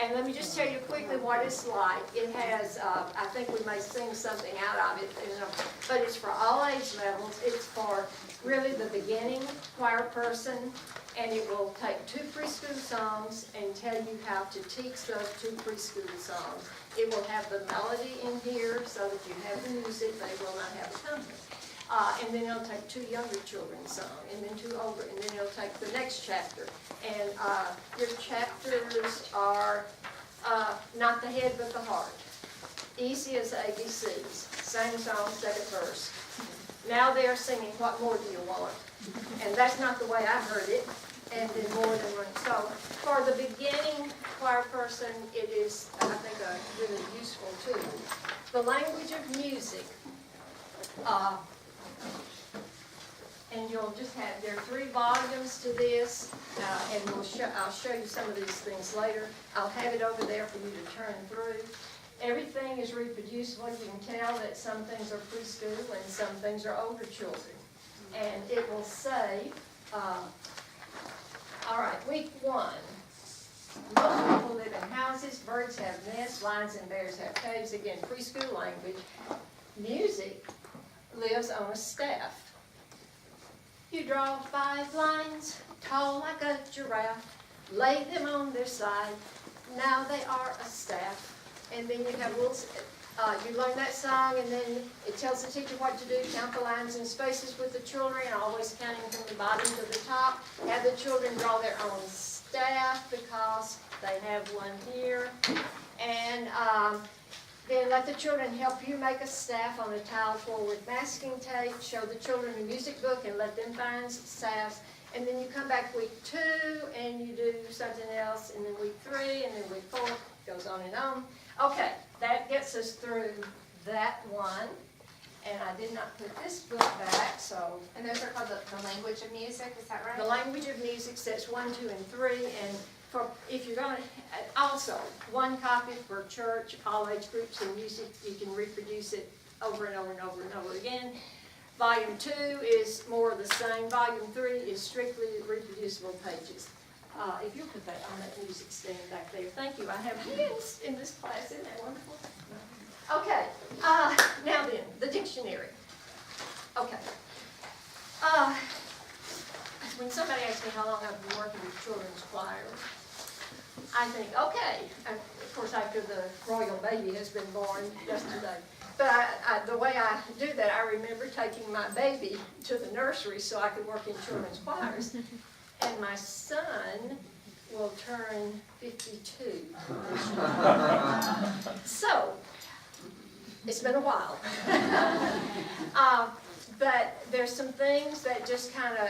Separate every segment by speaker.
Speaker 1: And let me just tell you quickly what it's like. It has, I think we may sing something out of it, but it's for all age levels. It's for really the beginning choir person, and it will take 2 preschool songs and tell you how to teach those 2 preschool songs. It will have the melody in here so that you have the music, but it will not have the company. And then it'll take 2 younger children's songs, and then 2 older, and then it'll take the next chapter. And your chapters are not the head but the heart. Easy as ABCs. Same song, second verse. Now they're singing, what more do you want? And that's not the way I heard it. And then more than one. So for the beginning choir person, it is, I think, a really useful tool. The language of music. And you'll just have, there are 3 volumes to this, and I'll show you some of these things later. I'll have it over there for you to turn through. Everything is reproducible. You can tell that some things are preschool and some things are older children. And it will say, all right, week 1. Most people live in houses, birds have nests, lions and bears have caves. Again, preschool language. Music lives on a staff. You draw 5 lines, tall like a giraffe, lay them on their side, now they are a staff. And then you have little, you learn that song, and then it tells the teacher what to do, count the lines and spaces with the children, always counting from the bottom to the top. Have the children draw their own staff because they have one here. And then let the children help you make a staff on a tile floor with masking tape. Show the children a music book and let them find staffs. And then you come back week 2 and you do something else. And then week 3 and then week 4. Goes on and on. Okay, that gets us through that one. And I did not put this book back, so.
Speaker 2: And those are called the language of music, is that right?
Speaker 1: The language of music, sets 1, 2, and 3. And for, if you're going to, also, 1 copy per church, all age groups and music, you can reproduce it over and over and over and over again. Volume 2 is more of the same. Volume 3 is strictly reproducible pages. If you'll put that on that music stand back there. Thank you. I have hands in this class. Isn't that wonderful? Okay. Now then, the dictionary. Okay. When somebody asks me how long I've been working with children's choir, I think, okay. And of course, after the royal baby has been born yesterday. But the way I do that, I remember taking my baby to the nursery so I could work in children's choirs. And my son will turn 52. So, it's been a while. But there's some things that just kind of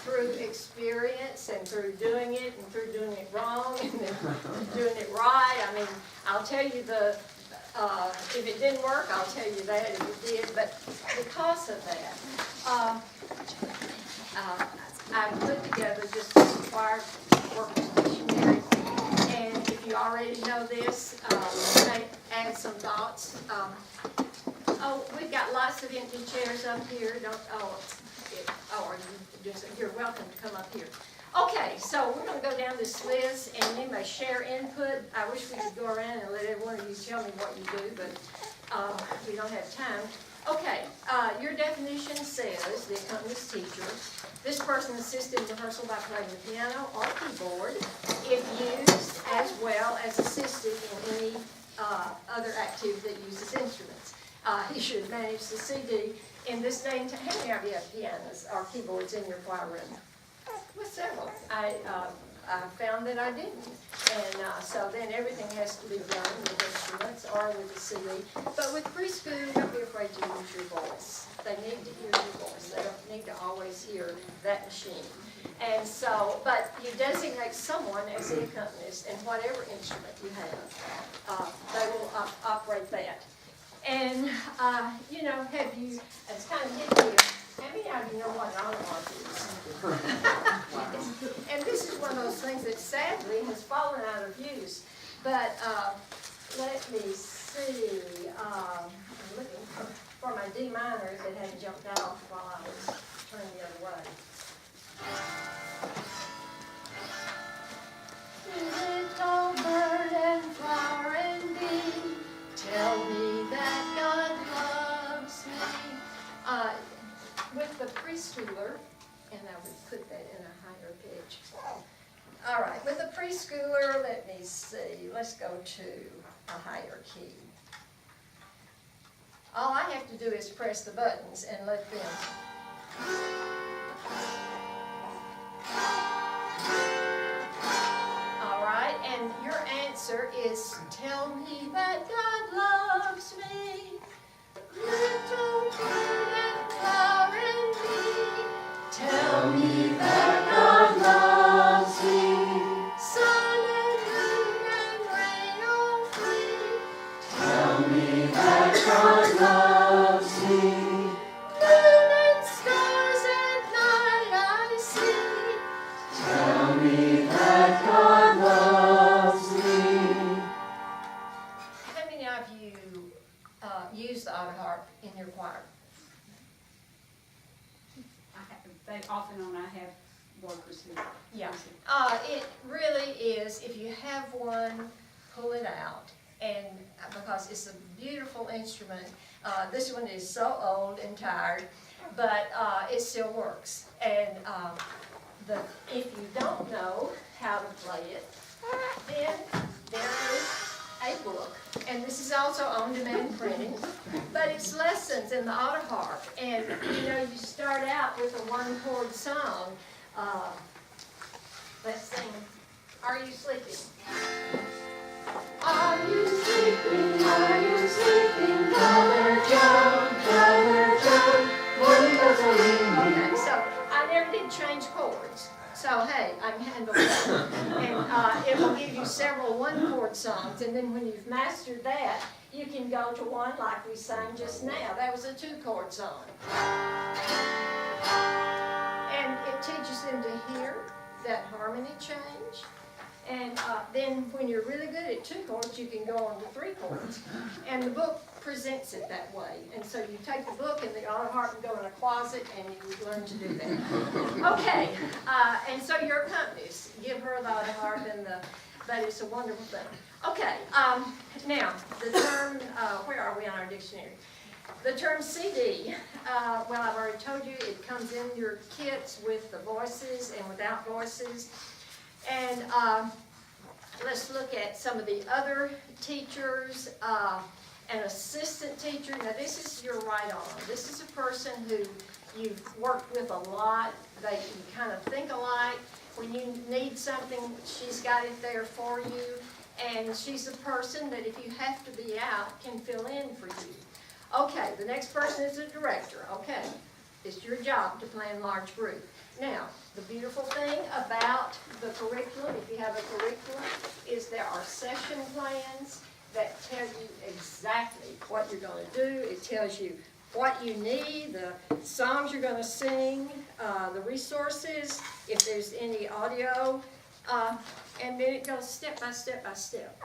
Speaker 1: through experience and through doing it and through doing it wrong and then doing it right. I mean, I'll tell you if it didn't work, I'll tell you that if it did. But because of that, I put together just a required workers dictionary. And if you already know this, you may add some thoughts. We've got lots of empty chairs up here. You're welcome to come up here. Okay, so we're going to go down this list, and you may share input. I wish we could go around and let every one of you tell me what you do, but we don't have time. Okay, your definition says the accompanist teacher. This person assists in rehearsal by playing the piano or keyboard, if used as well as assisted in any other activity that uses instruments. He should manage the CD. In this day and time, how many of you have pianos or keyboards in your choir room? With several. I found that I didn't. And so then everything has to be done with instruments or with the CD. But with preschool, don't be afraid to use your voice. They need to hear your voice. They don't need to always hear that machine. And so, but you designate someone as the accompanist, and whatever instrument you have, they will operate that. And, have you, it's kind of hidden here. How many of you know what an automark is? And this is one of those things that sadly has fallen out of use. But let me see. I'm looking for my D minors that hadn't jumped off while I was turning the other way. Little bird and preschooler, and I would put that in a higher pitch. All right, with the preschooler, let me see, let's go to a higher key. All I have to do is press the buttons and let them. All right, and your answer is, tell me that God loves me, little bird and flower in me. Tell me that God loves me, sun and moon and rain all three. Tell me that God loves me, moon and stars at night I see. Tell me that God loves me. How many of you use the auto harp in your choir?
Speaker 3: They off and on, I have workers who.
Speaker 1: Yeah. It really is, if you have one, pull it out, and because it's a beautiful instrument. This one is so old and tired, but it still works. And if you don't know how to play it, then there is a book, and this is also on-demand printing, but it's lessons in the auto harp. And you know, you start out with a one-chord song. Let's sing, Are You Sleeping? Are you sleeping? Are you sleeping? Brother John, one goes a ring. Okay, so I never did change chords. So hey, I'm handling that. And it will give you several one-chord songs, and then when you've mastered that, you can go to one like we sang just now. That was a two-chord song. And it teaches them to hear that harmony change. And then when you're really good at two chords, you can go on to three chords. And the book presents it that way. And so you take the book and the auto harp and go in a closet, and you learn to do that. Okay, and so your accompanist, give her the auto harp, but it's a wonderful thing. Okay, now the term, where are we on our dictionary? The term CD, well, I've already told you, it comes in your kits with the voices and without voices. And let's look at some of the other teachers. An assistant teacher, now this is your right arm. This is a person who you've worked with a lot. You kind of think alike. When you need something, she's got it there for you. And she's a person that if you have to be out, can fill in for you. Okay, the next person is a director. Okay, it's your job to plan large group. Now, the beautiful thing about the curriculum, if you have a curriculum, is there are session plans that tell you exactly what you're going to do. It tells you what you need, the songs you're going to sing, the resources, if there's any audio, and then it goes step by step by step.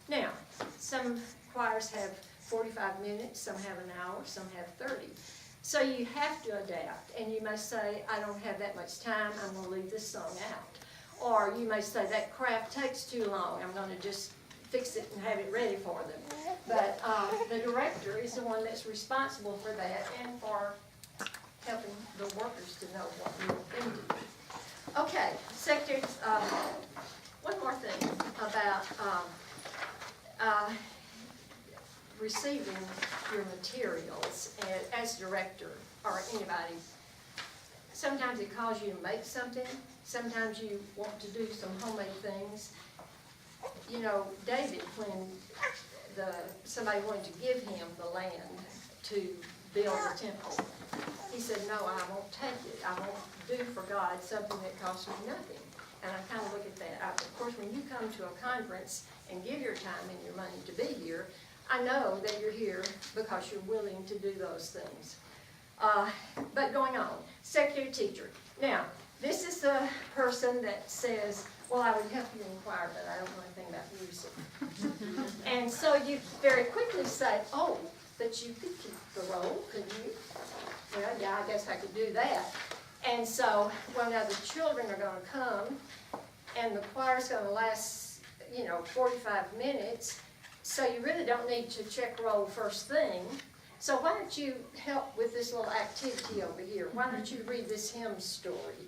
Speaker 1: Now, some choirs have 45 minutes, some have an hour, some have 30. So you have to adapt, and you may say, I don't have that much time, I'm going to leave this song out. Or you may say, that craft takes too long, I'm going to just fix it and have it ready for them. But the director is the one that's responsible for that and for helping the workers to know what you want them to do. Okay, secretary, one more thing about receiving your materials as director or anybody. Sometimes it calls you to make something. Sometimes you want to do some homemade things. You know, David, when somebody wanted to give him the land to build the temple, he said, no, I won't take it. I won't do for God something that costs me nothing. And I kind of look at that. Of course, when you come to a conference and give your time and your money to be here, I know that you're here because you're willing to do those things. But going on, secretary teacher. Now, this is the person that says, well, I would help you in choir, but I don't know anything about music. And so you very quickly say, oh, but you could keep the roll, could you? Well, yeah, I guess I could do that. And so, well, now the children are going to come, and the choir's going to last, 45 minutes. So you really don't need to check roll first thing, So why don't you help with this little activity over here? Why don't you read this hymn story?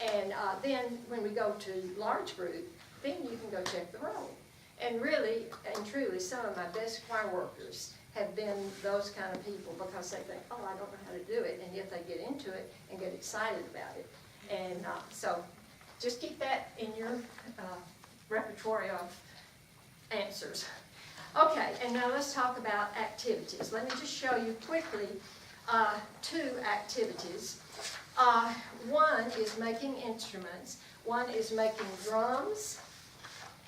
Speaker 1: And then when we go to large group, then you can go check the roll. And really and truly, some of my best choir workers have been those kind of people because they think, oh, I don't know how to do it, and yet they get into it and get excited about it. And so just keep that in your repertoire of answers. Okay, and now let's talk about activities. Let me just show you quickly 2 activities. One is making instruments. One is making drums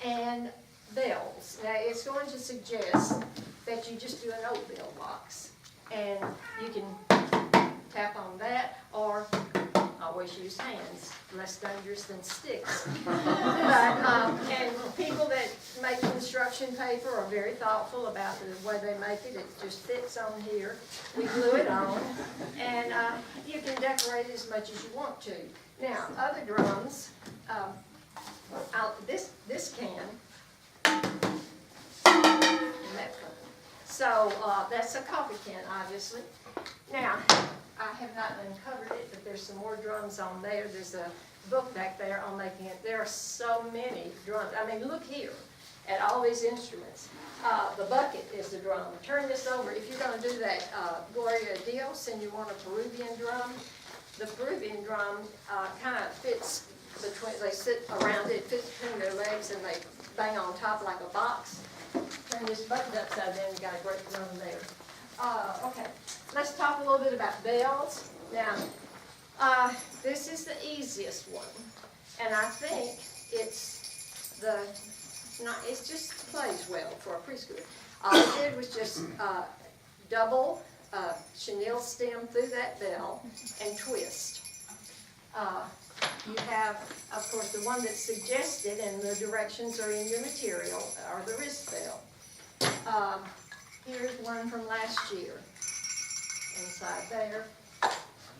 Speaker 1: and bells. Now, it's going to suggest that you just do an old bell box. And you can tap on that, or always use hands, less dangerous than sticks. And people that make construction paper are very thoughtful about the way they make it. It just fits on here. We glue it on. And you can decorate it as much as you want to. Now, other drums, this can, isn't that fun? So that's a coffee can, obviously. Now, I have not uncovered it, but there's some more drums on there. There's a book back there on making it. There are so many drums. I mean, look here at all these instruments. The bucket is the drum. Turn this over. If you're going to do that Gloria Dios and you want a Peruvian drum, the Peruvian drum kind of fits between, they sit around it, fits between their legs, and they bang on top like a box. Turn this bucket upside down, you got a great drum there. Okay, let's talk a little bit about bells. Now, this is the easiest one, and I think it's just plays well for a preschooler. All I did was just double chenille stem through that bell and twist. You have, of course, the one that's suggested, and the directions are in your material, are the wrist bell. Here's one from last year, inside there.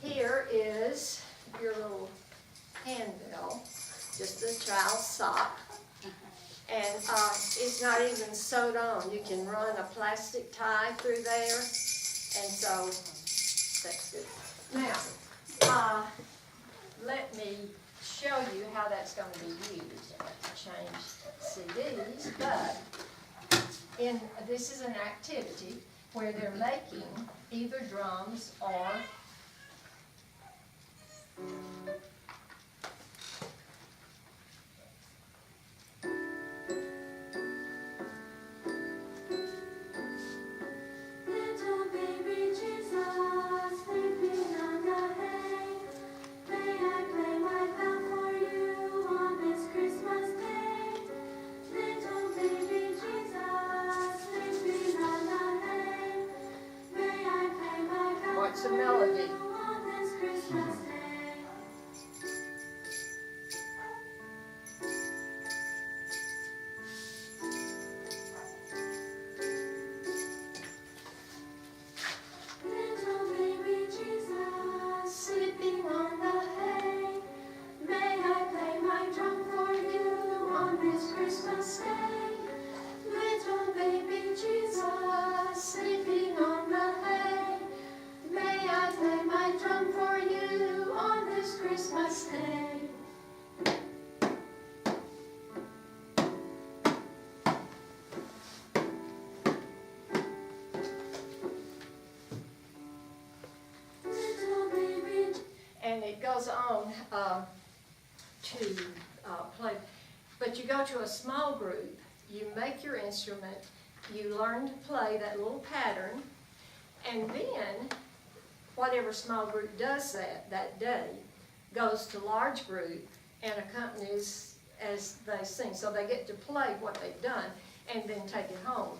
Speaker 1: Here is your little handbell, just a child's sock. And it's not even sewed on. You can run a plastic tie through there, and so that's good. Now, let me show you how that's going to be used. I have to change CDs, but this is an activity where they're making either drums or a melody. And it goes on to play. But you go to a small group, you make your instrument, you learn to play that little pattern, and then whatever small group does that day goes to large group and accompanies as they sing. So they get to play what they've done and then take it home.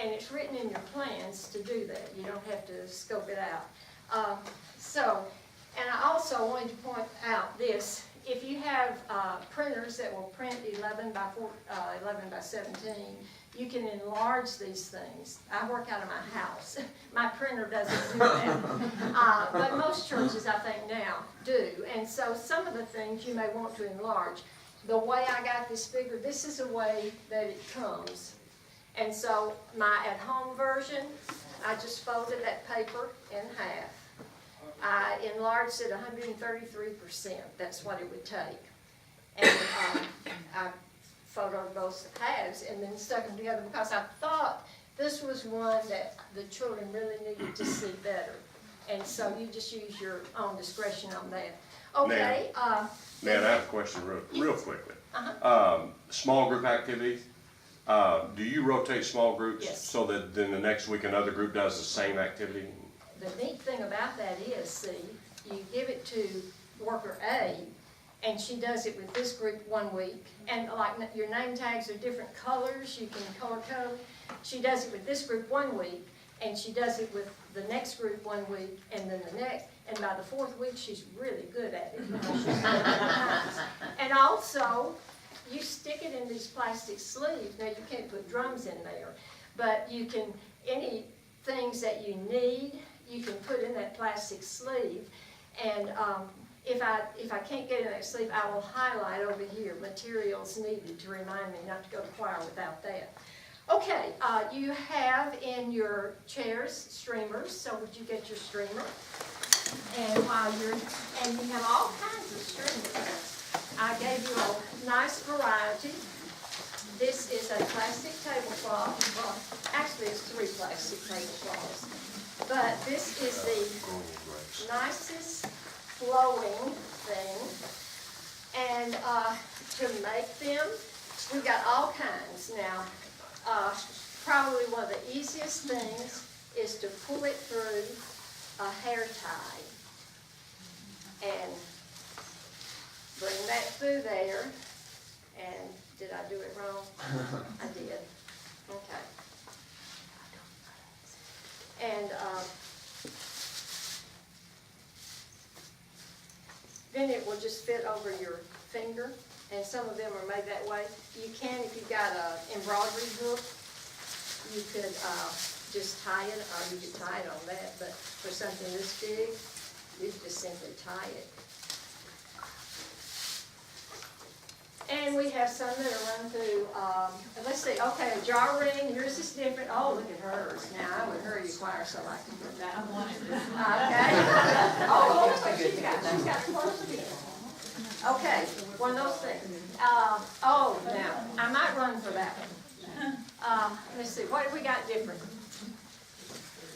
Speaker 1: And it's written in your plans to do that. You don't have to scope it out. And I also wanted to point out this. If you have printers that will print 11 by 17, you can enlarge these things. I work out of my house. My printer doesn't do that. But most churches, I think now, do. And so some of the things you may want to enlarge. The way I got this figure, this is the way that it comes. And so my at-home version, I just folded that paper in half. I enlarged it 133%, that's what it would take. And I photoed both halves and then stuck them together because I thought this was one that the children really needed to see better. And so you just use your own discretion on that. Okay.
Speaker 4: Nan, I have a question real quickly. Small group activities, do you rotate small groups?
Speaker 1: Yes.
Speaker 4: So that then the next week another group does the same activity?
Speaker 1: The neat thing about that is, see, you give it to worker A, and she does it with this group 1 week, and like your name tags are different colors, you can color code. She does it with this group 1 week, and she does it with the next group 1 week, and then the next, and by the 4th week, she's really good at it. She's done it many times. And also, you stick it in these plastic sleeves. Now, you can't put drums in there, but you can, any things that you need, you can put in that plastic sleeve. And if I can't get in that sleeve, I will highlight over here, materials needed, to remind me not to go to choir without that. Okay, you have in your chairs streamers, so would you get your streamer? And you have all kinds of streamers. I gave you a nice variety. This is a plastic tablecloth. Well, actually it's 3 plastic tablecloths. But this is the nicest flowing thing. And to make them, we've got all kinds. Now, probably one of the easiest things is to pull it through a hair tie. And bring that through there. And did I do it wrong? I did. Okay. And then it will just fit over your finger, and some of them are made that way. You can, if you've got an embroidery hook, you could just tie it, or you could tie it on that, but for something this big, you just simply tie it. And we have some that are run through, let's see, okay, a jar ring, yours is different. Oh, look at hers. Now, I would hurry your choir so I can put that on. Okay. Oh, look what she's got close to it. Okay, one of those things. Oh, now, I might run for that one. Let's see, what have we got different?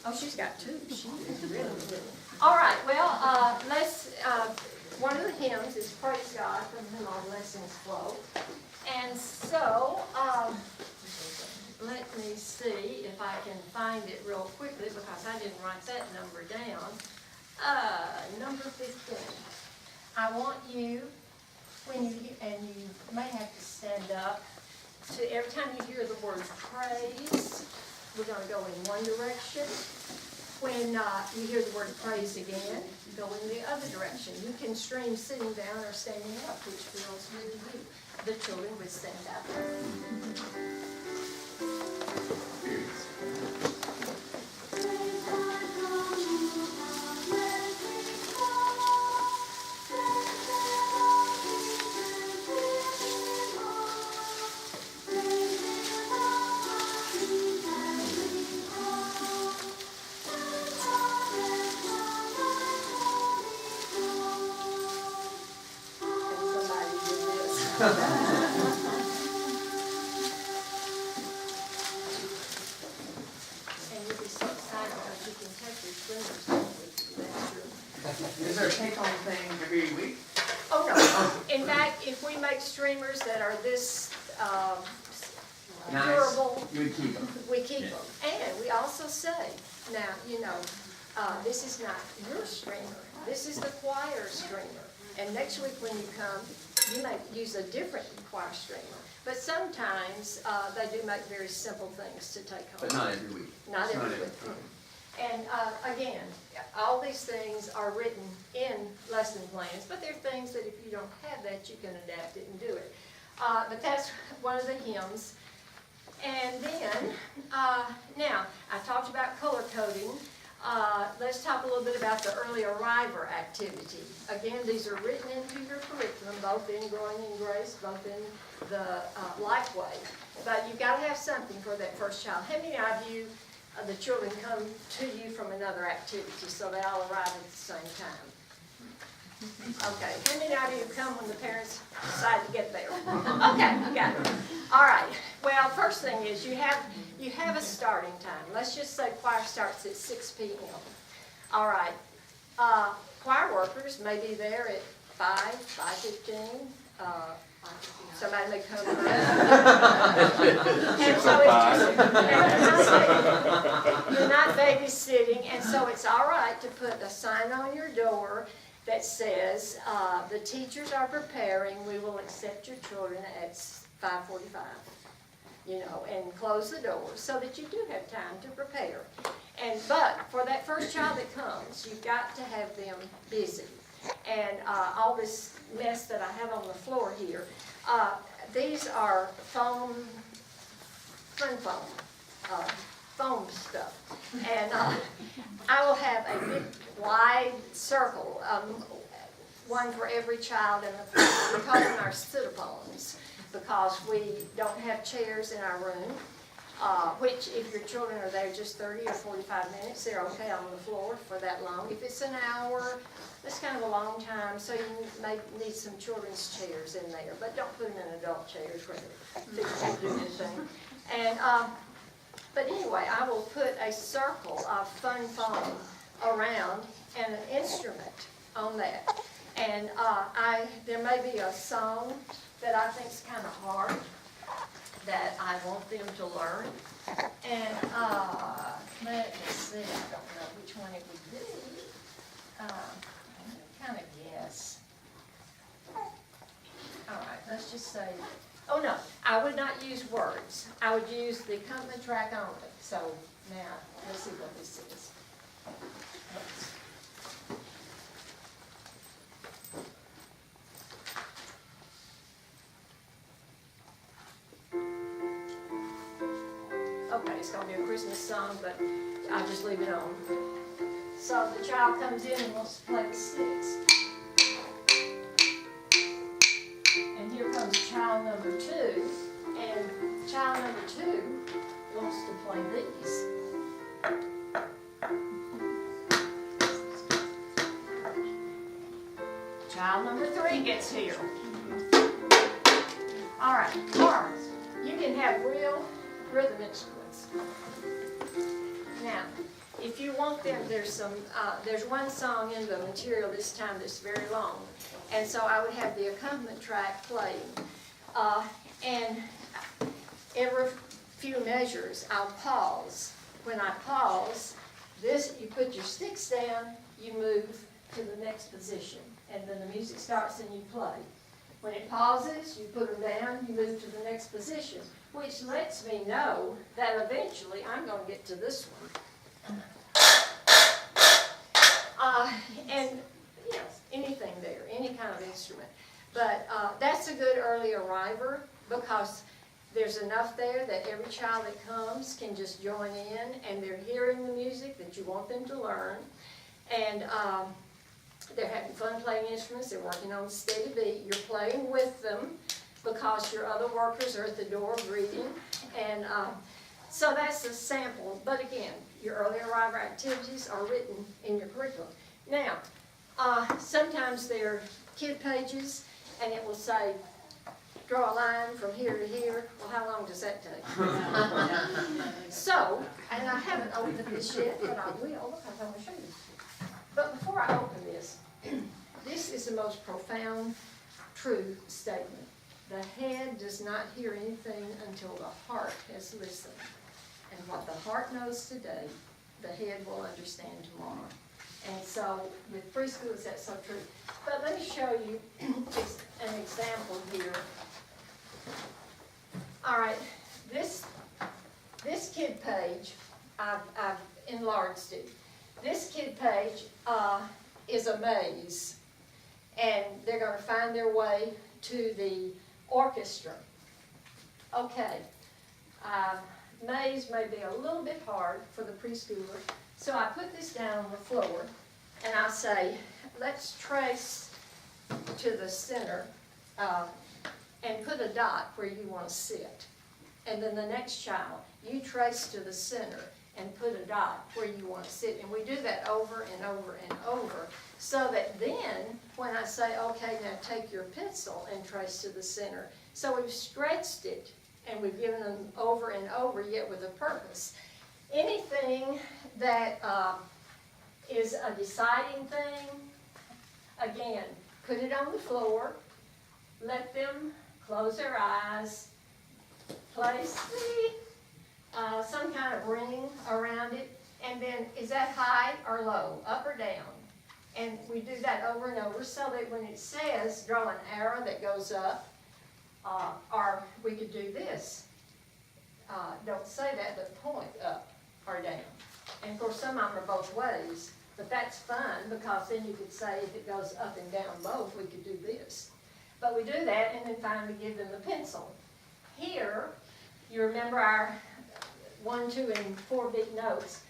Speaker 1: Oh, she's got 2. She is really good. All right, well, let's, one of the hymns is Praise God, from whom all blessings flow. And so, let me see if I can find it real quickly, because I didn't write that number down. Number 15. I want you, when you, and you may have to stand up, to every time you hear the word praise, we're going to go in one direction. When you hear the word praise again, go in the other direction. You can stream sitting down or standing up, which feels good to you. The children would stand up. And you'll be so excited because you can take your streamers home with you. That's true.
Speaker 5: Is there a take-home thing every week?
Speaker 1: Oh, no. In fact, if we make streamers that are this
Speaker 5: Nice.
Speaker 1: durable,
Speaker 5: You would keep them.
Speaker 1: we keep them. And we also say, now, you know, this is not your streamer. This is the choir streamer. And next week when you come, you may use a different choir streamer. But sometimes they do make very simple things to take home.
Speaker 5: But not every week.
Speaker 1: Not every week. And again, all these things are written in lesson plans, but they're things that if you don't have that, you can adapt it and do it. But that's one of the hymns. And then, now, I talked about color coding. Let's talk a little bit about the early arriver activity. Again, these are written into your curriculum, both in Growing in Grace, both in the Lifeway. But you've got to have something for that first child. How many of you the children come to you from another activity, so they all arrive at the same time. Okay, how many of you come when the parents decide to get there? Okay, you got it. All right, well, first thing is you have a starting time. Let's just say choir starts at 6 p.m. All right, choir workers may be there at 5:15. Somebody may come around. And so you're not babysitting, and so it's all right to put a sign on your door that says, the teachers are preparing, we will accept your children at 5:45, and close the door so that you do have time to prepare. But for that first child that comes, you've got to have them busy. And all this mess that I have on the floor here, these are foam stuff. And I will have a big wide circle, one for every child in the front. We call them our sit-a-pones because we don't have chairs in our room, which if your children are there just 30 or 45 minutes, they're okay on the floor for that long. If it's an hour, that's kind of a long time, so you may need some children's chairs in there, but don't put them in adult chairs where they can't do anything. And but anyway, I will put a circle of fun foam around and an instrument on that. And there may be a song that I think is kind of hard that I want them to learn. And let me see, I don't know which one it would be. Kind of guess. All right, let's just say, oh no, I would not use words. I would use the accompaniment track only. So now, let's see what this is. Okay, it's going to be a Christmas song, but I'll just leave it on. So the child comes in and wants to play the sticks. And here comes child number 2, and child number 2 wants to play these. Child number 3 gets here. All right, cards. You can have real rhythm instruments. Now, if you want them, there's one song in the material this time that's very long, and so I would have the accompaniment track playing. And every few measures, I'll pause. When I pause, you put your sticks down, you move to the next position, and then the music starts and you play. When it pauses, you put them down, you move to the next position, which lets me know that eventually I'm going to get to this one. And anything there, any kind of instrument. But that's a good early arriver because there's enough there that every child that comes can just join in, and they're hearing the music that you want them to learn. And they're having fun playing instruments. They're working on steady beat. You're playing with them because your other workers are at the door greeting. And so that's a sample. But again, your early arrival activities are written in your curriculum. Now, sometimes they're kid pages, and it will say, draw a line from here to here. Well, how long does that take? So, and I haven't opened this yet, but I will because I want to show you. But before I open this, this is the most profound truth statement. The head does not hear anything until the heart has listened. And what the heart knows today, the head will understand tomorrow. And so with preschoolers, that's so true. But let me show you an example here. All right, this kid page, I've enlarged it. This kid page is a maze, and they're going to find their way to the orchestra. Okay, maze may be a little bit hard for the preschooler, so I put this down on the floor, and I say, let's trace to the center and put a dot where you want to sit. And then the next child, you trace to the center and put a dot where you want to sit. And we do that over and over and over, so that then, when I say, okay, now take your pencil and trace to the center. So we've stretched it, and we've given them over and over, yet with a purpose. Anything that is a deciding thing, again, put it on the floor, let them close their eyes, place some kind of ring around it, and then is that high or low, up or down? And we do that over and over, so that when it says draw an arrow that goes up, or we could do this. Don't say that, but point up or down. And of course, some of them are both ways, but that's fun, because then you could say if it goes up and down both, we could do this. But we do that, and then finally give them the pencil. Here, you remember our 1, 2, and 4 beat notes.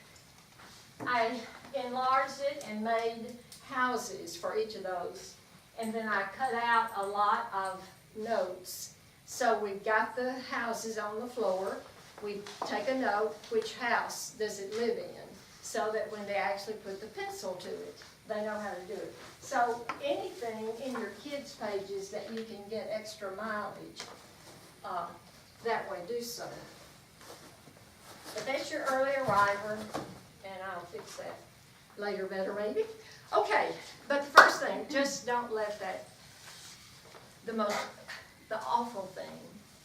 Speaker 1: I enlarged it and made houses for each of those. And then I cut out a lot of notes. So we've got the houses on the floor. We take a note, which house does it live in? So that when they actually put the pencil to it, they know how to do it. So anything in your kids' pages that you can get extra mileage, that way do so. But that's your early arriver, and I'll fix that later better maybe. Okay, but the first thing, just don't let that, the awful thing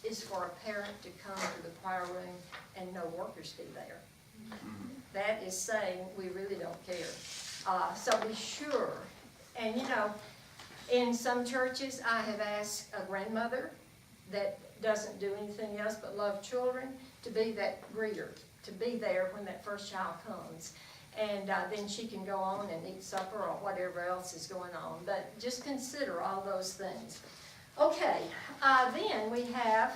Speaker 1: is for a parent to come to the choir room and no workers be there. That is saying we really don't care. So be sure. And you know, in some churches I have asked a grandmother that doesn't do anything else but love children to be that greeter, to be there when that first child comes. And then she can go on and eat supper or whatever else is going on. But just consider all those things. Okay, then we have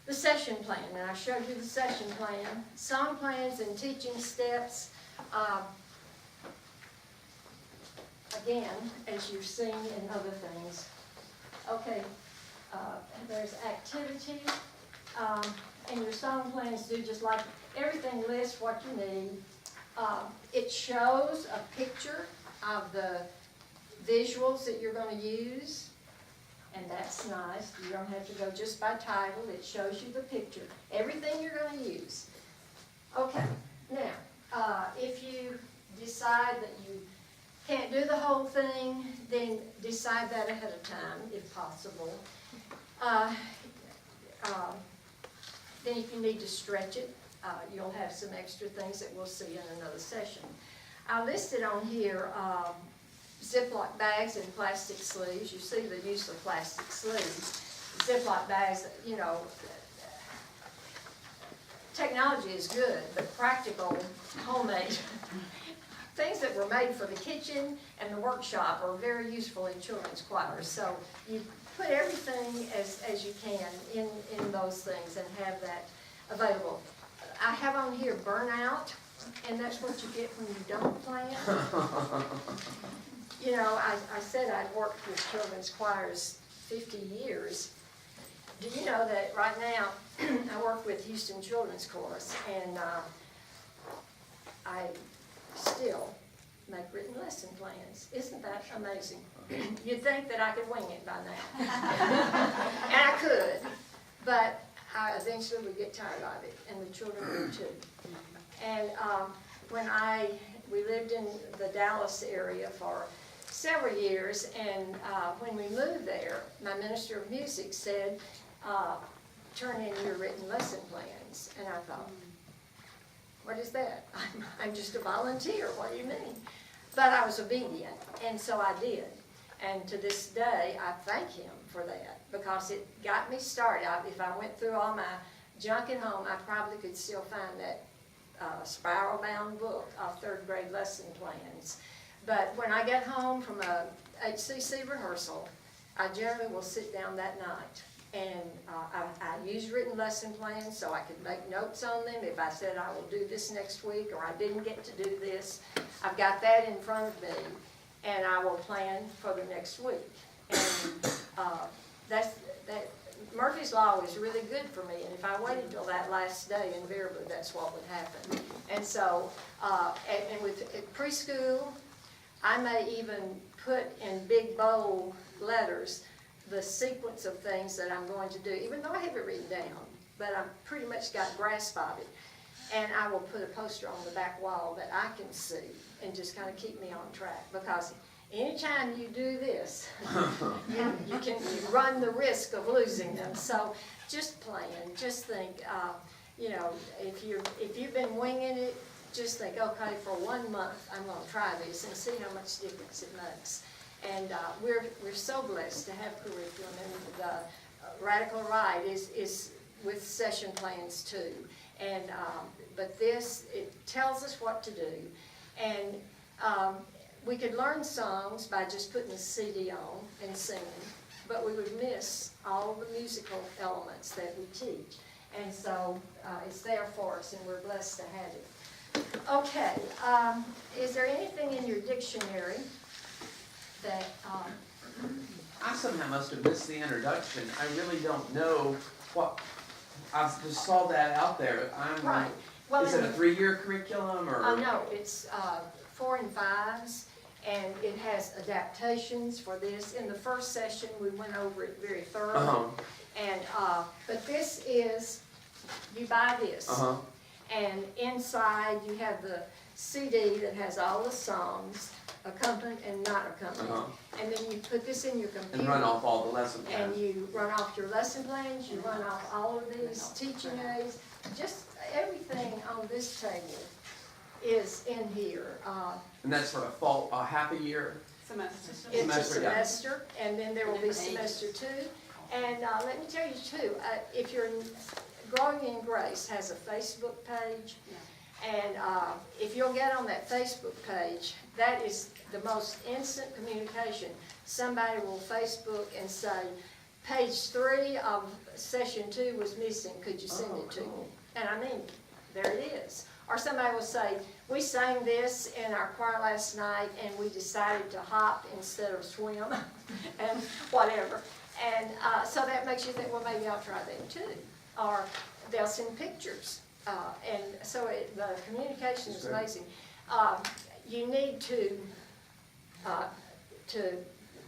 Speaker 1: the session plan. And I showed you the session plan. Song plans and teaching steps. Again, as you've seen in other things. Okay, there's activity. And your song plans do just like everything lists what you need. It shows a picture of the visuals that you're going to use, and that's nice. You don't have to go just by title. It shows you the picture, everything you're going to use. Okay, now, if you decide that you can't do the whole thing, then decide that ahead of time, if possible. Then if you need to stretch it, you'll have some extra things that we'll see in another session. I listed on here Ziploc bags and plastic sleeves. You see the use of plastic sleeves. Ziploc bags, you know, technology is good, but practical, homemade things that were made for the kitchen and the workshop are very useful in children's choirs. So you put everything as you can in those things and have that available. I have on here burnout, and that's what you get when you don't plan. You know, I said I'd worked with children's choirs 50 years. Do you know that right now I work with Houston Children's Chorus, and I still make written lesson plans. Isn't that amazing? You'd think that I could wing it by now. And I could, but I eventually would get tired of it, and the children would too. And when we lived in the Dallas area for several years, and when we moved there, my minister of music said, turn in your written lesson plans. And I thought, what is that? I'm just a volunteer, what do you mean? But I was obedient, and so I did. And to this day, I thank him for that, because it got me started. If I went through all my junk at home, I probably could still find that spiral-bound book of third grade lesson plans. But when I get home from a HCC rehearsal, I generally will sit down that night. And I use written lesson plans so I could make notes on them. If I said I will do this next week, or I didn't get to do this, I've got that in front of me, and I will plan for the next week. And Murphy's Law is really good for me, and if I waited till that last day, invariably that's what would happen. And so, and with preschool, I may even put in big bold letters the sequence of things that I'm going to do, even though I have it written down, but I've pretty much got a grasp of it. And I will put a poster on the back wall that I can see and just kind of keep me on track, because anytime you do this, you run the risk of losing them. So just plan, just think, you know, if you've been winging it, just think, okay, for 1 month, I'm gonna try this and see how much difference it makes. And we're so blessed to have curriculum, and the Radical Right is with session plans too. And but this, it tells us what to do, and we could learn songs by just putting the CD on and singing, but we would miss all of the musical elements that we teach. And so it's there for us, and we're blessed to have it. Okay, is there anything in your dictionary that,
Speaker 5: I somehow must have missed the introduction. I really don't know what, I just saw that out there.
Speaker 1: right, well,
Speaker 5: Is it a 3-year curriculum or?
Speaker 1: no, it's 4 and 5s, and it has adaptations for this. In the first session, we went over it very thoroughly.
Speaker 5: Uh-huh.
Speaker 1: And, but this is, you buy this.
Speaker 5: Uh-huh.
Speaker 1: And inside you have the CD that has all the songs, accompanied and not accompanied.
Speaker 5: Uh-huh.
Speaker 1: And then you put this in your computer.
Speaker 5: And run off all the lesson
Speaker 1: And
Speaker 5: plans.
Speaker 1: you run off your lesson plans, you run off all of these teaching aids, just everything on this table is in here.
Speaker 5: And that's for a half a year?
Speaker 3: Semester.
Speaker 1: It's a
Speaker 5: Semester, yeah.
Speaker 1: semester, and then there will be semester 2. And let me tell you too, if you're Growing in Grace has a Facebook page, and if you'll get on that Facebook page, that is the most instant communication. Somebody will Facebook and say, page 3 of session 2 was missing, could you send it to me? And I mean, there it is. Or somebody will say, we sang this in our choir last night and we decided to hop instead of swim, and whatever. And so that makes you think, well, maybe I'll try that too. Or they'll send pictures. And so the communication is amazing. You need to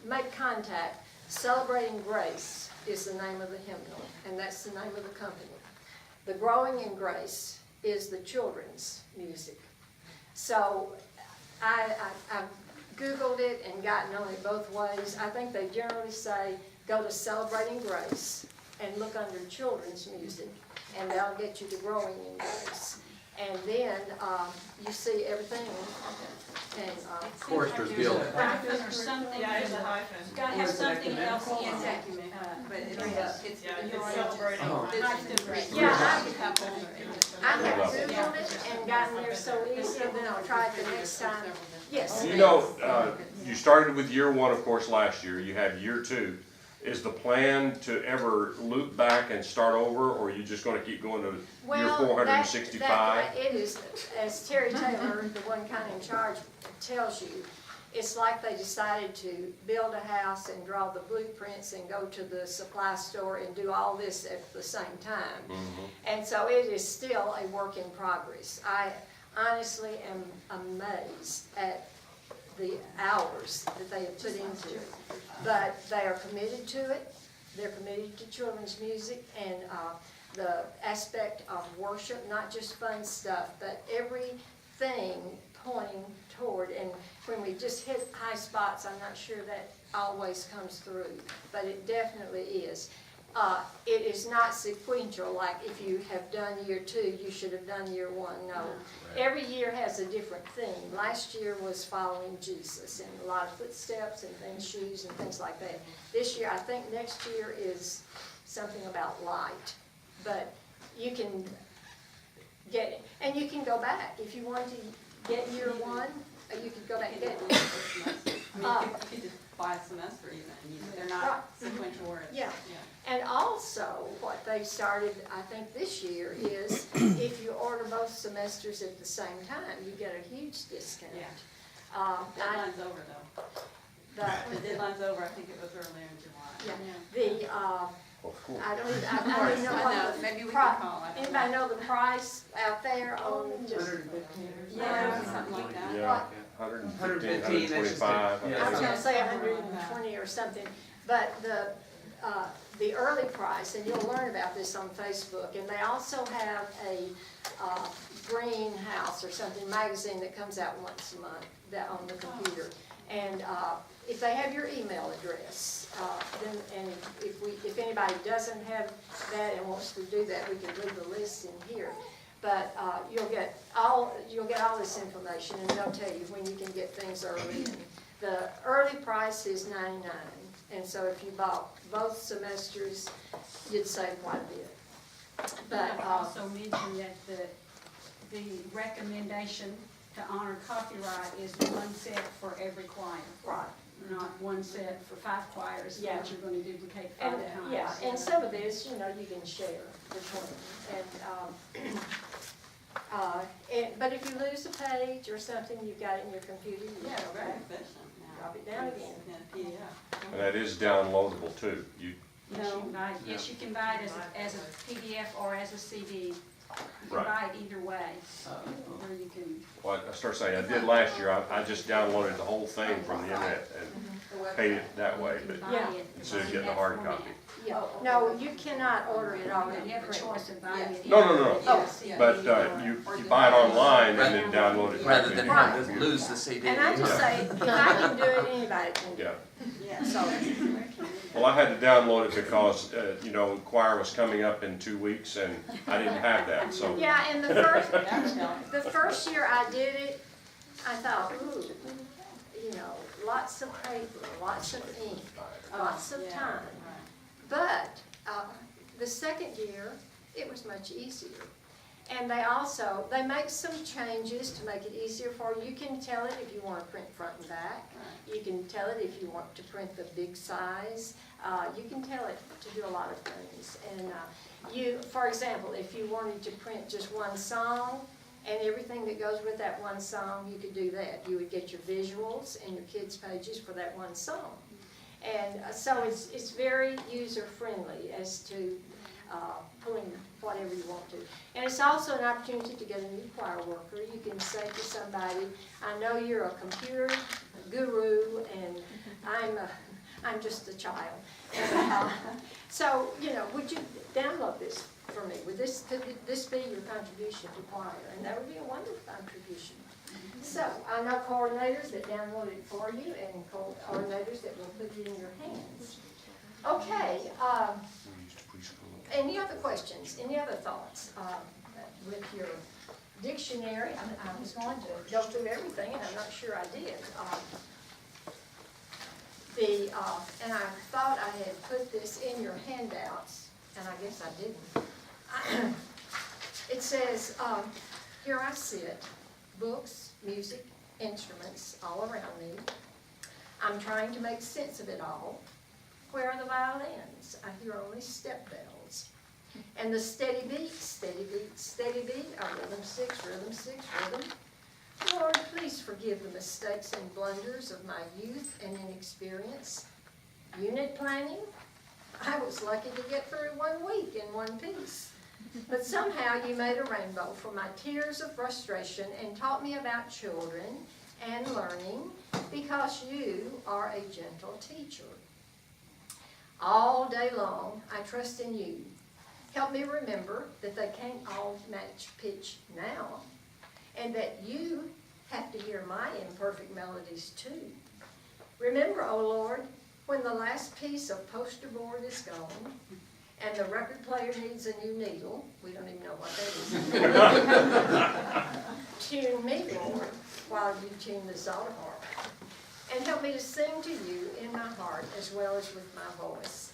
Speaker 1: make contact. Celebrating Grace is the name of the hymnal, and that's the name of the company. The Growing in Grace is the children's music. So I've Googled it and gotten on it both ways. I think they generally say, go to Celebrating Grace and look under children's music, and they'll get you to Growing in Grace. And then you see everything. And
Speaker 5: Forrester's Guild.
Speaker 3: Hyphen or something.
Speaker 6: Yeah, it's a hyphen.
Speaker 3: You've got to have something else in
Speaker 2: It's
Speaker 3: there.
Speaker 2: but it's
Speaker 6: Yeah, it's celebrating.
Speaker 5: Oh.
Speaker 1: yeah, I have Googled it and gotten there so easy, and then I'll try it the next time. Yes.
Speaker 4: You know, you started with year 1, of course, last year. You had year 2. Is the plan to ever loop back and start over, or are you just gonna keep going to year 465?
Speaker 1: It is, as Terry Taylor, the one kind of in charge, tells you, it's like they decided to build a house and draw the blueprints and go to the supply store and do all this at the same time. And so it is still a work in progress. I honestly am amazed at the hours that they have put into it. But they are committed to it. They're committed to children's music and the aspect of worship, not just fun stuff, but everything pointing toward. And when we just hit high spots, I'm not sure that always comes through, but it definitely is. It is not sequential, like if you have done year 2, you should have done year 1. No. Every year has a different theme. Last year was following Jesus, and a lot of footsteps and things, shoes and things like that. This year, I think next year is something about light. But you can get it, and you can go back. If you want to get year 1, you could go back and get it.
Speaker 3: You could just buy a semester even, they're not sequential words.
Speaker 1: Yeah. And also, what they've started, I think this year, is if you order both semesters at the same time, you get a huge discount.
Speaker 3: Yeah. Deadline's over though. The deadline's over, I think it was earlier in July.
Speaker 1: Yeah.
Speaker 4: Of course.
Speaker 1: I don't even know
Speaker 3: I know,
Speaker 1: what the
Speaker 3: maybe we
Speaker 1: pri-
Speaker 3: can call it.
Speaker 1: Anybody know the price out there on just,
Speaker 5: 115 or something?
Speaker 3: Yeah, something like that.
Speaker 4: Yeah, 115,
Speaker 5: 115, that's just
Speaker 4: 125.
Speaker 5: a- yeah.
Speaker 1: I was gonna say 120 or something, but the early price, and you'll learn about this on Facebook, and they also have a greenhouse or something, magazine that comes out once a month that on the computer. And if they have your email address, then, and if anybody doesn't have that and wants to do that, we can leave the list in here. But you'll get all this information, and they'll tell you when you can get things early. And the early price is $99, and so if you bought both semesters, you'd save quite a bit. But
Speaker 7: I'll also mention that the recommendation to honor copyright is one set for every choir.
Speaker 1: right.
Speaker 7: Not one set for 5 choirs,
Speaker 1: Yeah.
Speaker 7: that you're gonna duplicate 5
Speaker 1: And,
Speaker 7: times.
Speaker 1: yeah, and some of this, you know, you can share between. But if you lose a page or something, you've got it in your computer, you
Speaker 3: Yeah,
Speaker 1: go
Speaker 3: very
Speaker 1: back,
Speaker 3: efficient now.
Speaker 1: drop it down again.
Speaker 3: Yeah, PDF.
Speaker 4: And that is downloadable too. You,
Speaker 7: Yes, you can buy it, yes, you can buy it as a PDF or as a CD. You can
Speaker 4: Right.
Speaker 7: buy it either way,
Speaker 5: Uh,
Speaker 7: or you can,
Speaker 4: well, I start saying, I did last year, I just downloaded the whole thing from the internet and paid it that way,
Speaker 7: you
Speaker 4: but
Speaker 7: can
Speaker 1: Yeah.
Speaker 7: buy it.
Speaker 4: instead of
Speaker 7: in
Speaker 4: getting a
Speaker 7: that
Speaker 4: hard
Speaker 7: format.
Speaker 4: copy.
Speaker 1: Yeah, no, you cannot order it
Speaker 7: You
Speaker 1: already
Speaker 7: have a
Speaker 1: printed.
Speaker 7: choice of buying it.
Speaker 4: No, no,
Speaker 7: either
Speaker 4: no.
Speaker 7: as
Speaker 1: Oh,
Speaker 7: a CD
Speaker 4: But
Speaker 7: or-
Speaker 4: you buy it online and then download it.
Speaker 5: Rather
Speaker 4: directly
Speaker 5: than
Speaker 4: to
Speaker 5: have
Speaker 4: your
Speaker 5: to
Speaker 4: computer.
Speaker 5: lose the CD.
Speaker 1: And I just
Speaker 4: Yeah.
Speaker 1: say, if I can do it, anybody can do
Speaker 4: Yeah,
Speaker 1: it.
Speaker 7: Yeah,
Speaker 1: So,
Speaker 4: well, I had to download it because, you know, choir was coming up in 2 weeks and I didn't have that, so.
Speaker 1: yeah, and
Speaker 3: That would help.
Speaker 1: the first year I did it, I thought, ooh, you know, lots of paper, lots of ink, lots of
Speaker 3: Yeah,
Speaker 1: time.
Speaker 3: right.
Speaker 1: But the second year, it was much easier. And they make some changes to make it easier for you. You can tell it if you want to print front and back. You can tell it if you want to print the big size. You can tell it to do a lot of things. And for example, if you wanted to print just one song and everything that goes with that one song, you could do that. You would get your visuals and your kids' pages for that one song. And so it's very user-friendly as to pulling whatever you want to. And it's also an opportunity to get a new choir worker. You can say to somebody, I know you're a computer guru and I'm just a child. And, so, you know, would you download this for me? Could this be your contribution to choir? And that would be a wonderful contribution. So, I know coordinators that download it for you and coordinators that will put it in your hands. Okay,
Speaker 4: We used to preschool.
Speaker 1: any other questions, any other thoughts with your dictionary? I was going to go through everything and I'm not sure I did. And I thought I had put this in your handouts, and I guess I didn't. It says, here I sit, books, music, instruments all around me. I'm trying to make sense of it all. Where are the violins? I hear only step bells. And the steady beat, steady beat, steady beat, are rhythm 6, rhythm 6, rhythm. Lord, please forgive the mistakes and blunders of my youth and inexperience. Unit planning? I was lucky to get through 1 week in one piece. But somehow you made a rainbow for my tears of frustration and taught me about children and learning because you are a gentle teacher. All day long, I trust in you. Help me remember that they can't all match pitch now, and that you have to hear my imperfect melodies too. Remember, O Lord, when the last piece of poster board is gone, and the record player needs a new needle, we don't even know what that is. Tune me, Lord, while you tune the Zoltar harp. And help me to sing to you in my heart as well as with my voice.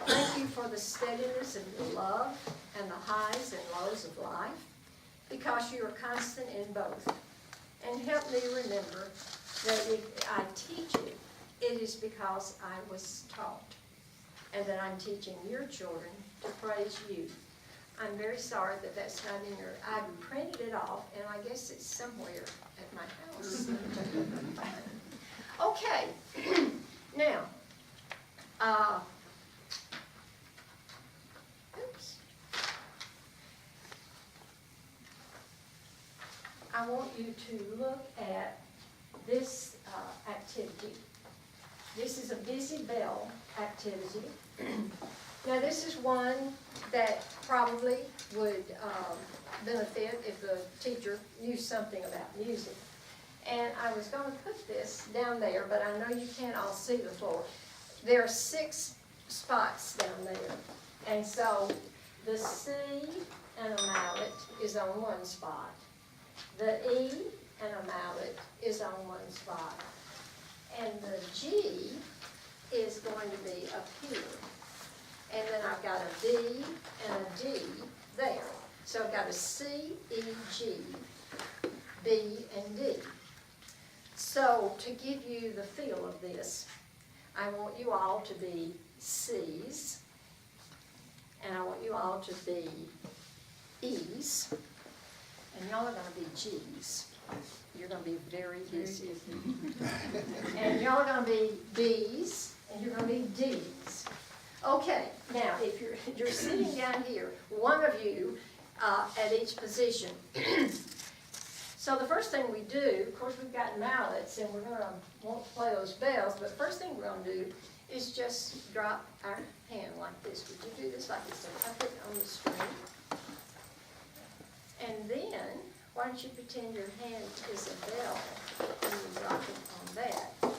Speaker 1: Thank you for the steadiness of your love and the highs and lows of life, because you are constant in both. And help me remember that if I teach it, it is because I was taught, and that I'm teaching your children to praise you. I'm very sorry that that's not in your, I printed it off, and I guess it's somewhere at my house. Okay, now, I want you to look at this activity. This is a busy bell activity. Now, this is one that probably would benefit if the teacher knew something about music. And I was going to put this down there, but I know you can't all see the floor. There are 6 spots down there. And so the C and a mallet is on one spot. The E and a mallet is on one spot. And the G is going to be up here. And then I've got a D and a D there. So I've got a C, E, G, B, and D. So to give you the feel of this, I want you all to be C's, and I want you all to be E's, and y'all are going to be G's. You're going to be very busy. And y'all are going to be B's, and you're going to be D's. Okay, now if you're sitting down here, one of you at each position. So the first thing we do, of course we've got mallets and we're gonna want to play those bells, but the first thing we're gonna do is just drop our hand like this. Would you do this like this? So I put it on the screen. And then, why don't you pretend your hand is a bell and you drop it on that.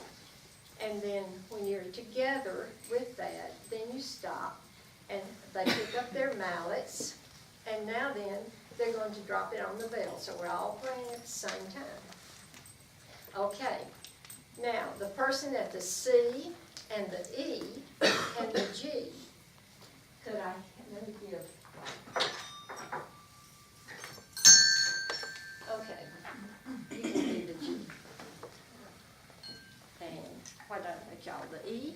Speaker 1: And then when you're together with that, then you stop and they pick up their mallets, and now then they're going to drop it on the bell. So we're all playing at the same time. Okay, now the person at the C and the E and the G, could I, let me give, okay, you can do the G. And why don't I make y'all the E?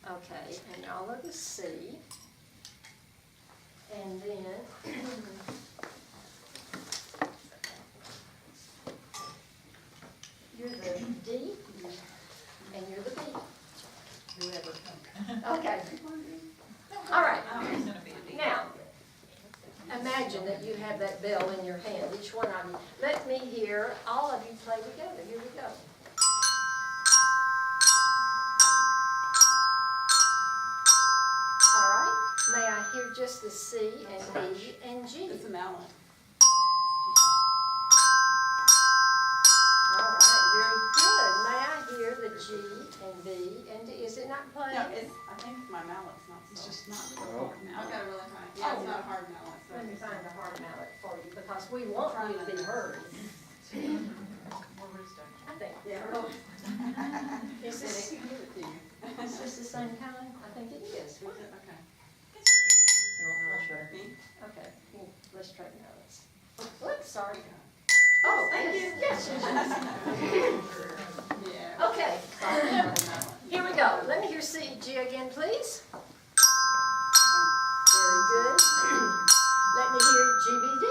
Speaker 1: Okay, and y'all are the C. And then, you're the D, and you're the B. Whoever. Okay. All right. Now, imagine that you have that bell in your hand, each one of you. Let me hear all of you play together. Here we go. All right. May I hear just the C and E and G?
Speaker 3: It's a mallet.
Speaker 1: All right, very good. May I hear the G and B and D? Is it not playing?
Speaker 3: No, it's, I think my mallet's not so.
Speaker 7: It's just not the
Speaker 4: Oh.
Speaker 7: hard
Speaker 3: I've
Speaker 7: mallet.
Speaker 3: got a really hard, yeah, it's not a hard mallet, so.
Speaker 1: Let me find a hard mallet for you because we want you to be heard. I think.
Speaker 3: Yeah.
Speaker 1: Is
Speaker 3: Yeah,
Speaker 1: this,
Speaker 3: they can give it to you.
Speaker 1: is this the same kind? I think it is.
Speaker 3: Okay. Me?
Speaker 1: Okay, let's try mallets. Oops, sorry.
Speaker 3: Oh,
Speaker 1: Oh,
Speaker 3: thank you.
Speaker 1: yes,
Speaker 3: Yeah.
Speaker 1: Okay,
Speaker 3: Sorry, hard mallet.
Speaker 1: here we go. Let me hear C, G again, please. Very good. Let me hear GBD.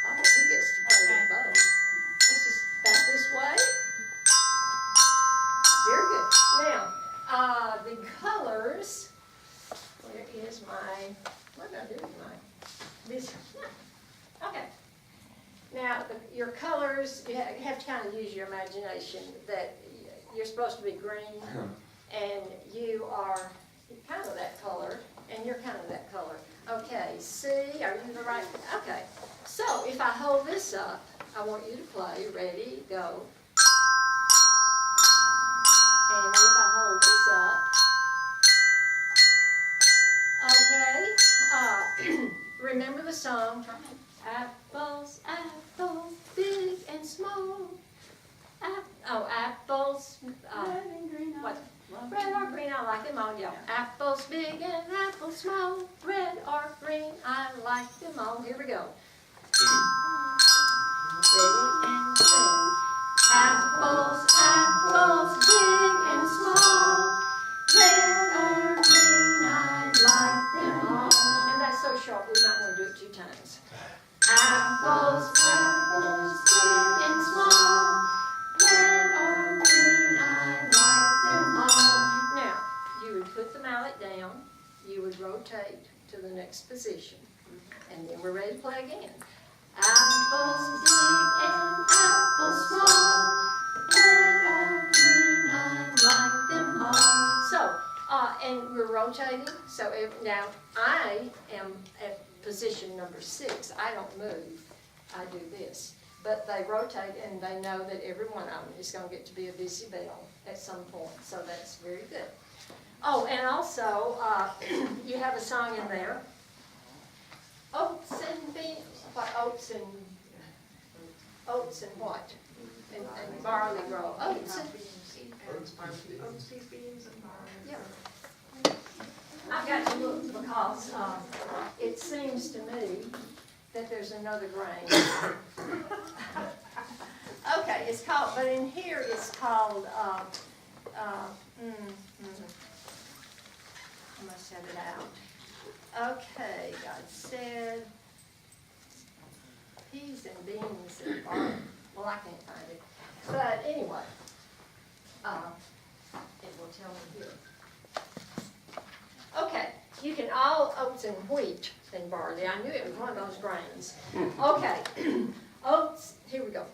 Speaker 1: Oh, he gets to play with both. It's just back this way. Very good. Now, the colors, where is my, what did I do with my, this, okay. Now, your colors, you have to kind of use your imagination that you're supposed to be green, and you are kind of that color, and you're kind of that color. Okay, C, are you the right, okay. So, if I hold this up, I want you to play, ready, go. And if I hold this up, okay, remember the song, apples, apples, big and small. Apples,
Speaker 3: Red and green, I
Speaker 1: what?
Speaker 3: love
Speaker 1: Red or
Speaker 3: them.
Speaker 1: green, I like them all, yeah. Apples big and apples small, red or green, I like them all. Here we go. Ready and sing. Apples, apples big and small, red or green, I like them all. And that's so short, we might want to do it 2 times. Apples, apples big and small, red or green, I like them all. Now, you would put the mallet down, you would rotate to the next position, and then we're ready to play again. Apples big and apples small, red or green, I like them all. So, and we're rotating, so now I am at position number 6. I don't move, I do this. But they rotate and they know that every one of them is gonna get to be a busy bell at some point, so that's very good. Oh, and also, you have a song in there. Oats and beans, what, oats and what? And barley grow, oats and yeah. I've got to look because, it seems to me that there's another grain. Okay, it's called, but in here it's called, I must have it out. Okay, God said, peas and beans and barley. Well, I can't find it. But anyway, it will tell me here. Okay, you can all oats and wheat and barley. I knew it was one of those grains. Okay, oats, here we go.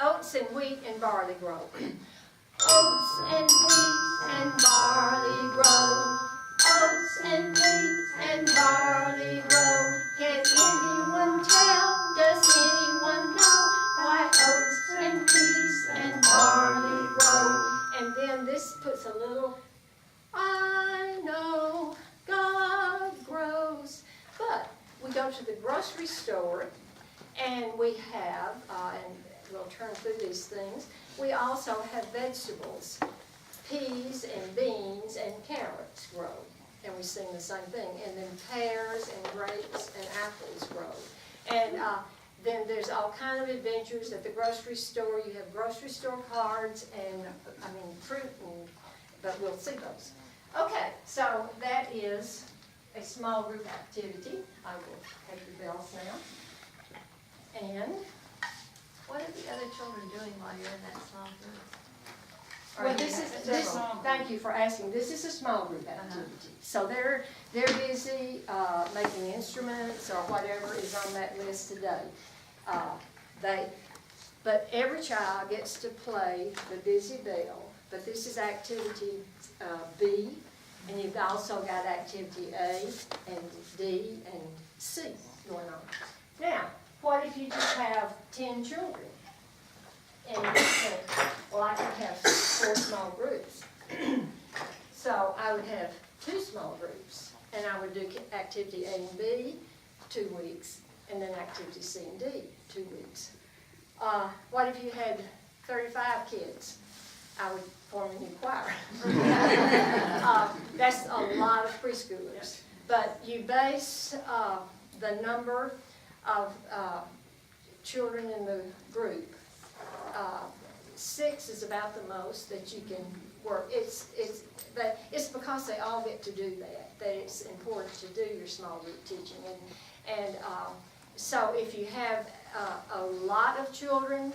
Speaker 1: Oats and wheat and barley grow. Oats and wheat and barley grow. Oats and wheat and barley grow. Can anyone tell? Does anyone know why oats and peas and barley grow? And then this puts a little, I know God grows. But we go to the grocery store and we have, and we'll turn through these things, we also have vegetables. Peas and beans and carrots grow. And we sing the same thing. And then pears and grapes and apples grow. And then there's all kind of adventures at the grocery store. You have grocery store cards and, fruit, but we'll see those. Okay, so that is a small group activity. I will take your bells now. And
Speaker 2: What are the other children doing while you're in that small group? Or
Speaker 1: well,
Speaker 2: you
Speaker 1: this
Speaker 2: have
Speaker 1: is this.
Speaker 2: several?
Speaker 1: Thank you for asking. This is a small group activity, so they're busy making instruments or whatever is on that list today. But every child gets to play the busy bell. But this is activity B, and you've also got activity A and D and C going on. Now, what if you just have 10 children? And you say, well, I could have 4 small groups. So I would have 2 small groups, and I would do activity A and B 2 weeks, and then activity C and D 2 weeks. What if you had 35 kids? I would form a new choir. That's a lot of preschoolers. But you base the number of children in the group. 6 is about the most that you can work. But it's because they all get to do that it's important to do your small group teaching. And so if you have a lot of children,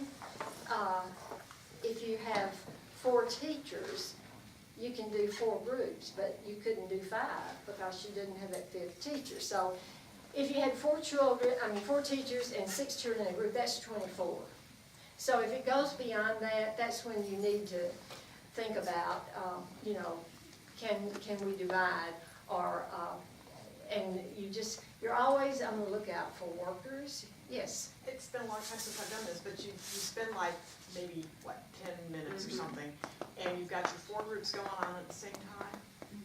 Speaker 1: if you have 4 teachers, you can do 4 groups, but you couldn't do 5 because you didn't have that 5th teacher. So if you had 4 teachers and 6 children in a group, that's 24. So if it goes beyond that, that's when you need to think about, can we divide? Or, and you're always on the lookout for workers. Yes.
Speaker 6: It's been a long time since I've done this, but you spend like maybe, 10 minutes or something, and you've got your 4 groups going on at the same time,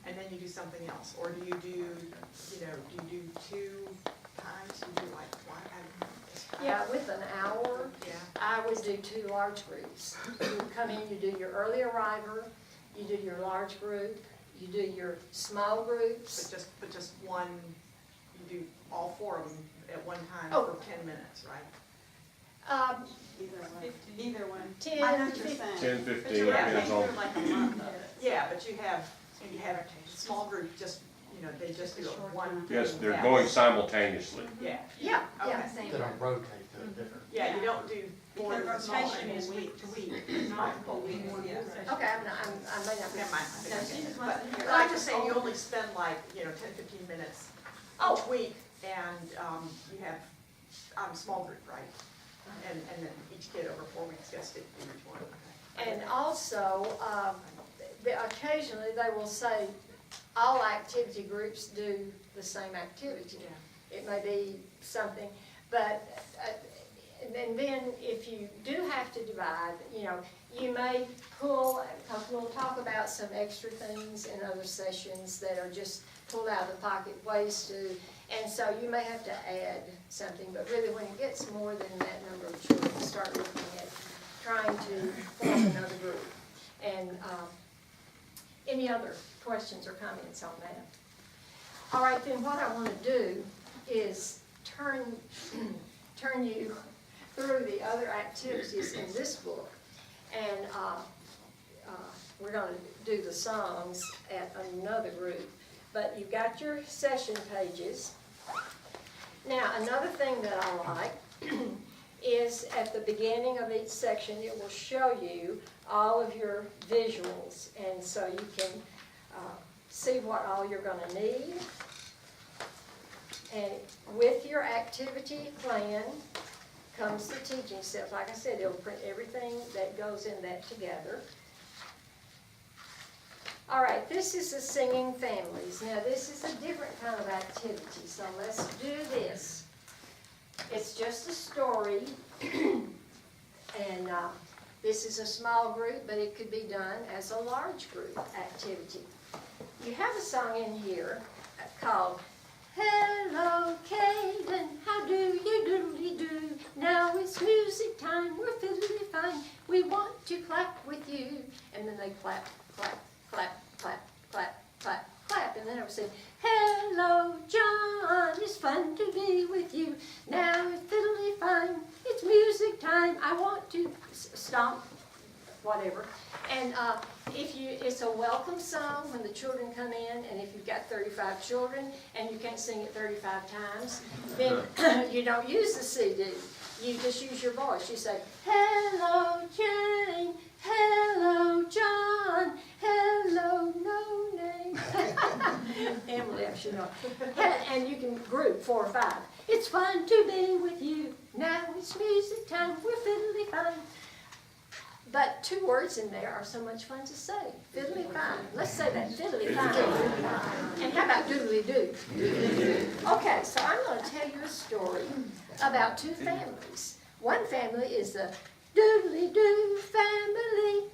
Speaker 6: and then you do something else. Or do you do 2 times? You do like one?
Speaker 1: Yeah, with an hour,
Speaker 6: Yeah.
Speaker 1: I would do 2 large groups. You come in, you do your early arriver, you do your large group, you do your small groups.
Speaker 6: But just one, you do all 4 of them at one time
Speaker 1: Oh.
Speaker 6: for 10 minutes, right?
Speaker 3: Either one.
Speaker 1: 10,
Speaker 3: I know what you're
Speaker 1: 15.
Speaker 3: saying.
Speaker 4: 10, 15,
Speaker 3: But you're right,
Speaker 4: depends
Speaker 3: they
Speaker 4: on.
Speaker 3: do like a month of it.
Speaker 6: Yeah, but you have small group, just, they just do it one.
Speaker 4: Yes,
Speaker 6: thing
Speaker 4: they're
Speaker 6: fast.
Speaker 4: going simultaneously.
Speaker 6: Yeah,
Speaker 1: Yeah,
Speaker 6: okay.
Speaker 1: yeah.
Speaker 8: They don't rotate to a different.
Speaker 6: Yeah, you don't do 4
Speaker 3: Because
Speaker 6: small
Speaker 3: rotation
Speaker 6: and
Speaker 3: is
Speaker 6: then
Speaker 3: week to week,
Speaker 6: Right.
Speaker 3: multiple weeks, yeah.
Speaker 1: Okay, I may not be.
Speaker 6: Never mind.
Speaker 3: No, she just wants to hear.
Speaker 6: But I'm just saying, you only spend 10, 15 minutes each week, and you have small group, right? And then each kid over 4 weeks gets to do each one, okay.
Speaker 1: And also, occasionally they will say, all activity groups do the same activity.
Speaker 6: Yeah.
Speaker 1: It may be something, but, and then if you do have to divide, you may pull, because we'll talk about some extra things in other sessions that are just pulled out of the pocket ways to, and so you may have to add something, but really when it gets more than that number of children, start looking at trying to form another group. And any other questions or comments on that? All right, then what I want to do is turn you through the other activities in this book. And we're going to do the songs at another group. But you've got your session pages. Now, another thing that I like is at the beginning of each section, it will show you all of your visuals. And so you can see what all you're going to need. And with your activity plan comes the teaching steps. Like I said, it'll print everything that goes in that together. All right, this is the singing families. Now, this is a different kind of activity, so let's do this. It's just a story, and this is a small group, but it could be done as a large group activity. You have a song in here called Hello, Caden, how do you doodly-doo? Now it's music time, we're fiddly fine. We want to clap with you. And then they clap, clap, clap, clap, clap, clap, clap. And then I would say, hello, John, it's fun to be with you. Now it's fiddly fine, it's music time. I want to stomp, whatever. And it's a welcome song when the children come in, and if you've got 35 children and you can't sing it 35 times, then you don't use the CD. You just use your voice. You say, hello, Jane, hello, John, hello, no name. Emily, I should know. And you can group 4 or 5. It's fun to be with you. Now it's music time. We're fiddly fine. But 2 words in there are so much fun to say. Fiddly fine. Let's say that. Fiddly fine. And how about doodly doo? Okay, so I'm going to tell you a story about 2 families. One family is the doodly doo family.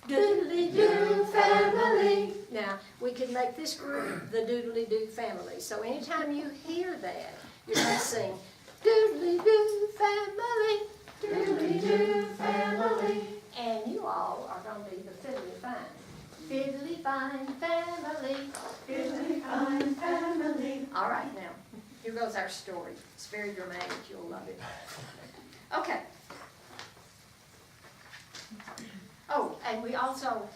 Speaker 1: Doodly doo family. Now, we can make this group the doodly doo family. So anytime you hear that, you're going to sing doodly doo family. Doodly doo family. And you all are going to be the fiddly fine. Fiddly fine family. Fiddly fine family. All right, now, here goes our story. It's very dramatic. You'll love it. Okay. Oh, and we also,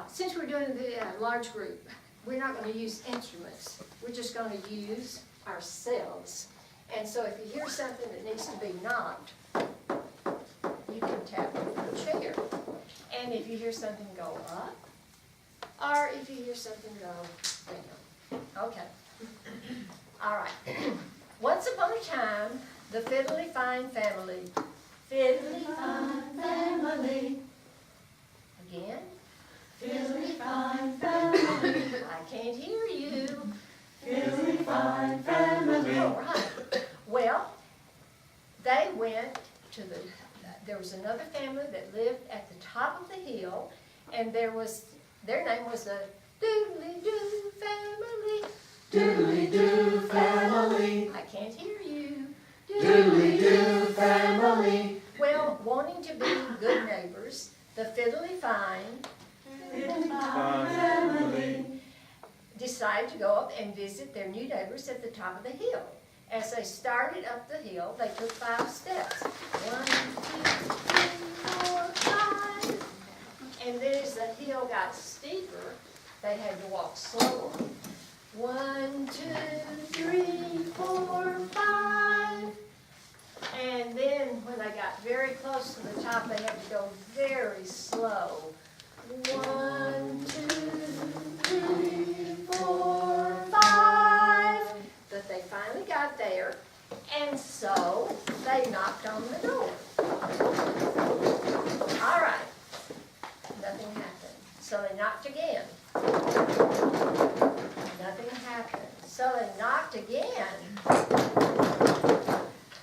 Speaker 1: since we're doing the large group, we're not going to use instruments. We're just going to use ourselves. And so if you hear something that needs to be knocked, you can tap the chair. And if you hear something go up, or if you hear something go down. Okay. All right. Once upon a time, the Fiddly Fine family. Fiddly Fine family. Again. Fiddly Fine family. I can't hear you. Fiddly Fine family. All right. Well, they went to there was another family that lived at the top of the hill, and their name was the Doodly Doo family. Doodly Doo family. I can't hear you. Doodly Doo family. Well, wanting to be good neighbors, the Fiddly Fine family decided to go up and visit their new neighbors at the top of the hill. As they started up the hill, they took 5 steps. 1, 2, 3, 4, 5. And then as the hill got steeper, they had to walk slower. 1, 2, 3, 4, 5. And then when they got very close to the top, they had to go very slow. 1, 2, 3, 4, 5. But they finally got there, and so So they knocked again. Nothing happened. So they knocked again.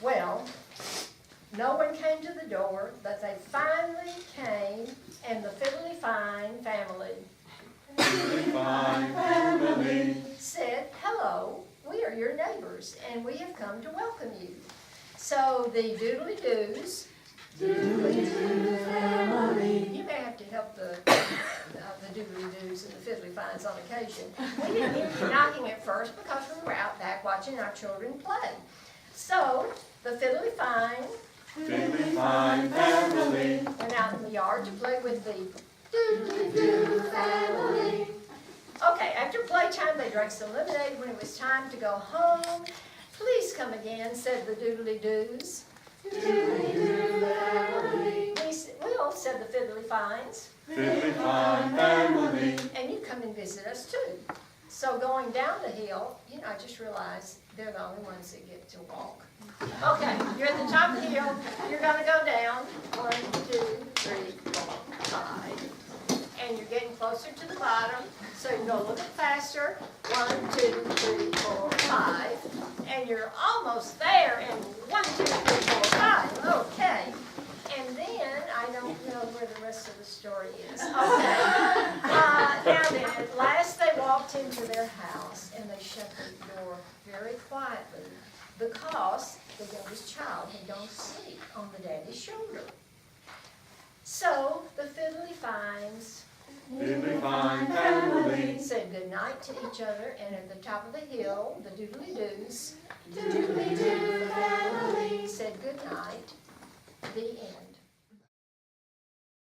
Speaker 1: Well, no one came to the door, but they finally came, and the Fiddly Fine family said, "Hello, we are your neighbors, and we have come to welcome you." So the doodly-doos, you may have to help the doodly-doos and the Fiddly Fines on occasion. We didn't hear you knocking at first because we were out back watching our children play. So the Fiddly Fine
Speaker 4: family.
Speaker 1: went out in the yard to play with the doodly-doo family. Okay, after playtime, they drank some lemonade. When it was time to go home, "Please come again," said the doodly-doos. "Well," said the Fiddly Fines,
Speaker 4: family.
Speaker 1: "and you come and visit us too." So going down the hill, I just realized they're the only ones that get to walk. Okay, you're at the top of the hill, you're gonna go down, 1, 2, 3, 4, 5. And you're getting closer to the bottom, so you go a little bit faster. 1, 2, 3, 4, 5. And you're almost there, and 1, 2, 3, 4, 5. Okay. And then, I don't know where the rest of the story is. Okay. Now then, at last they walked into their house, and they shut the door very quietly, because the youngest child had gone to sleep on the daddy's shoulder. So the Fiddly Fines
Speaker 4: family.
Speaker 1: said good night to each other, and at the top of the hill, the doodly-doo